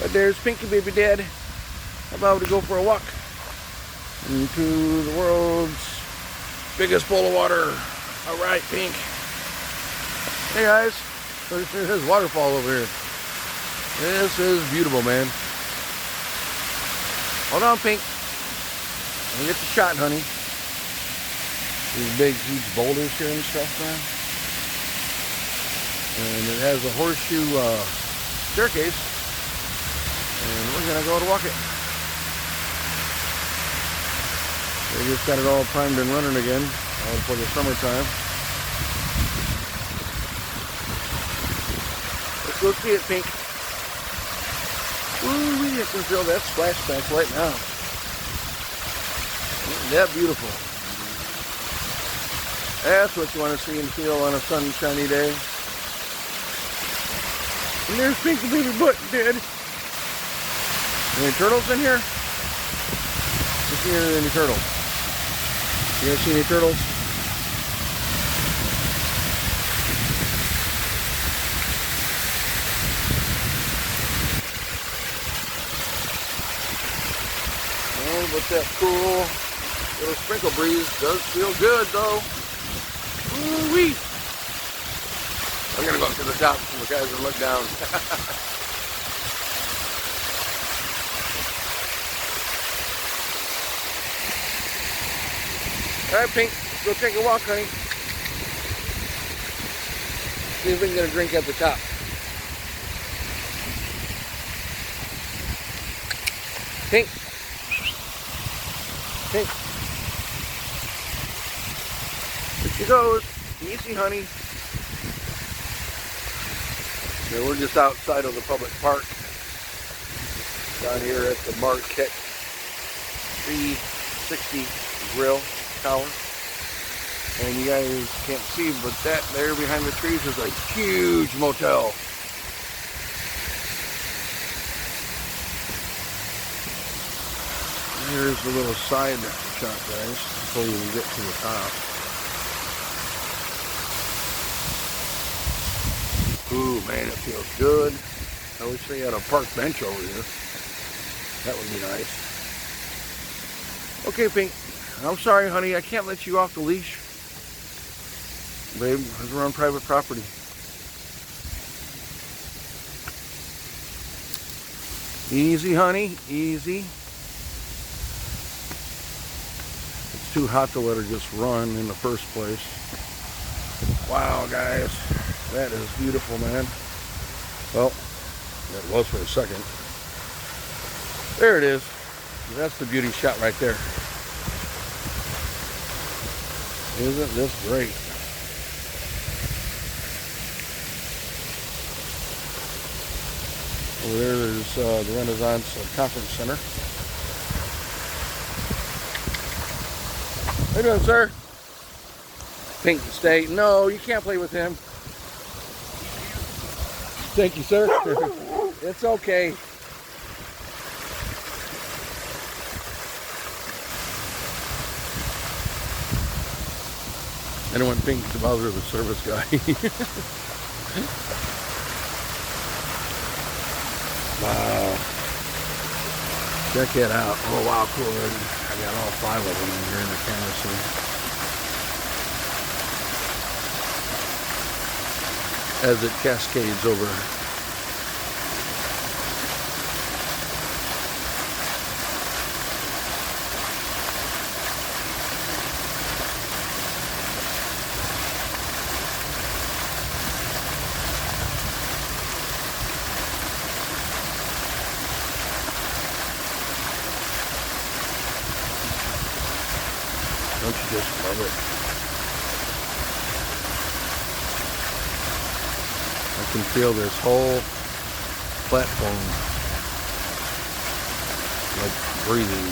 But there's Pinky Baby Dad about to go for a walk into the world's biggest bowl of water. All right, Pink. Hey guys, there's waterfall over here. This is beautiful, man. Hold on, Pink. Let me get the shot, honey. These big, huge boulders here and stuff, man. And it has a horseshoe staircase. And we're gonna go to walk it. They just got it all primed and running again, all for the summertime. Let's go see it, Pink. Ooh, I can feel that splashback right now. Isn't that beautiful? That's what you want to see and feel on a sunshiny day. And there's Pinky Baby Butt dead. Any turtles in here? Let's see if any turtles. You guys see any turtles? Oh, but that cool little sprinkle breeze does feel good, though. Ooh-wee! I'm gonna go up to the top so the guys can look down. All right, Pink, let's go take a walk, honey. See if we can get a drink at the top. Pink. Pink. There she goes. Easy, honey. Yeah, we're just outside of the public park. Down here at the Marquette 360 Grill Tower. And you guys can't see, but that there behind the trees is a huge motel. Here's the little side shot, guys, before you get to the top. Ooh, man, it feels good. I wish they had a park bench over here. That would be nice. Okay, Pink. I'm sorry, honey. I can't let you off the leash. Babe, because we're on private property. Easy, honey. Easy. It's too hot to let her just run in the first place. Wow, guys. That is beautiful, man. Well, that was for a second. There it is. That's the beauty shot right there. Isn't this great? Over there's the Renaissance Conference Center. How you doing, sir? Pink, stay. No, you can't play with him. Thank you, sir. It's okay. I don't want Pink to bother the service guy. Wow. Check it out. Oh, wow, cool. I got all 5 of them in here in the canister. As it cascades over. Don't you just love it? I can feel this whole platform like breathing.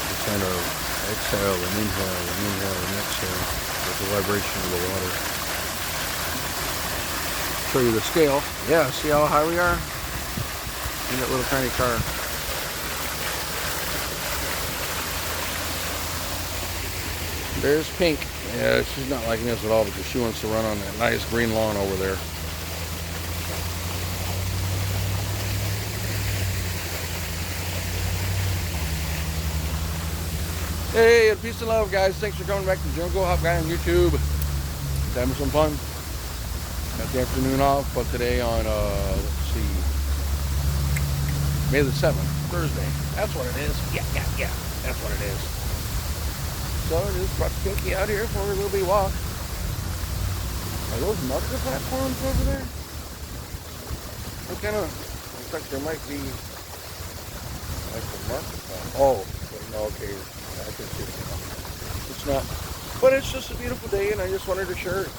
You kind of exhale and inhale and exhale with the vibration of the water. Show you the scale. Yeah, see how high we are? In that little tiny car. There's Pink. Yeah, she's not liking this at all because she wants to run on that nice green lawn over there. Hey, and peace and love, guys. Thanks for coming back to Jungle Hop Guy on YouTube. Just having some fun. Got the afternoon off, but today on, let's see, May the 7th, Thursday. That's what it is. Yeah. That's what it is. So I just brought Pinky out here for a little bit walk. Are those marker platforms over there? What kind of, looks like there might be like a marker platform. Oh, no, okay. I can see it now. It's not. But it's just a beautiful day, and I just wanted to share it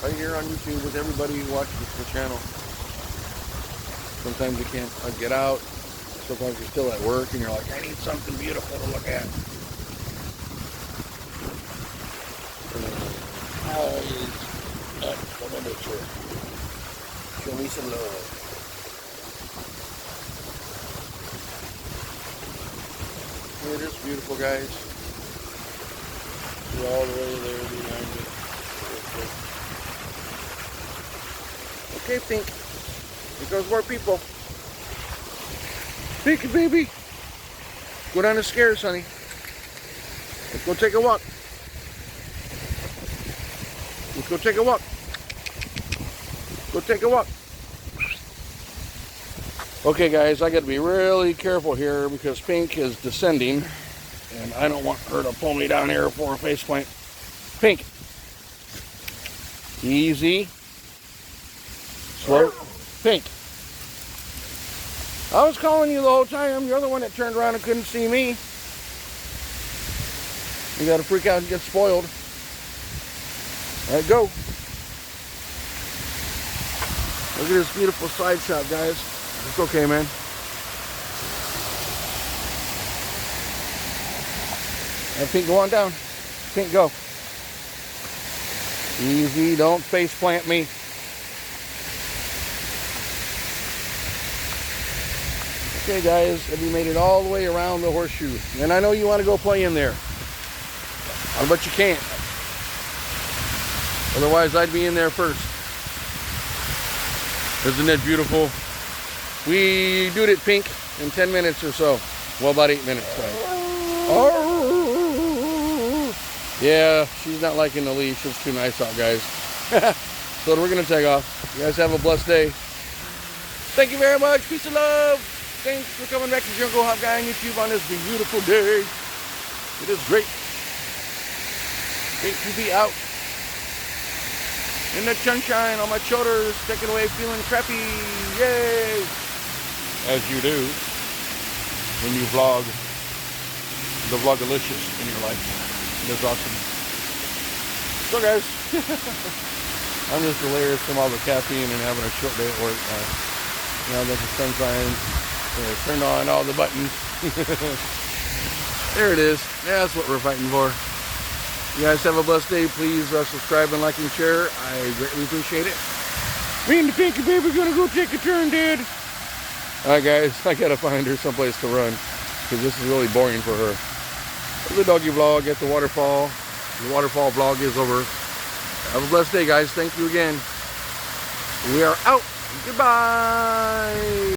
right here on YouTube with everybody who watches the channel. Sometimes you can't get out. Sometimes you're still at work, and you're like, I need something beautiful to look at. Show me some love. It is beautiful, guys. See all the way there behind me. Okay, Pink. Here goes more people. Pinky, baby. Go down the stairs, honey. Let's go take a walk. Let's go take a walk. Go take a walk. Okay, guys, I got to be really careful here because Pink is descending, and I don't want her to pull me down here for a face plant. Pink, easy, slow. Pink, I was calling you the whole time. You're the one that turned around and couldn't see me. You got to freak out and get spoiled. All right, go. Look at this beautiful side shot, guys. It's okay, man. And Pink, go on down. Pink, go. Easy, don't face plant me. Okay, guys, have you made it all the way around the horseshoe? And I know you want to go play in there, but you can't. Otherwise, I'd be in there first. Isn't it beautiful? We do it, Pink, in 10 minutes or so. Well, about 8 minutes. Right? Oh. Yeah, she's not liking the leash. It's too nice out, guys. So we're going to take off. You guys have a blessed day. Thank you very much. Peace and love. Thanks for coming back to Jungle Hop Guy on YouTube on this beautiful day. It is great. Great to be out in the sunshine on my shoulders, taken away feeling crappy. Yay! As you do when you vlog the vlogalicious in your life. That's awesome. So, guys, I'm just delirious from all the caffeine and having a short day at work. Now that the sunshine turned on all the buttons. There it is. Yeah, that's what we're fighting for. You guys have a blessed day. Please subscribe and like and share. I greatly appreciate it. Me and the Pinky baby are gonna go take a turn, Dad. Alright, guys, I gotta find her someplace to run because this is really boring for her. The doggy vlog at the waterfall. The waterfall vlog is over. Have a blessed day, guys. Thank you again. We are out. Goodbye.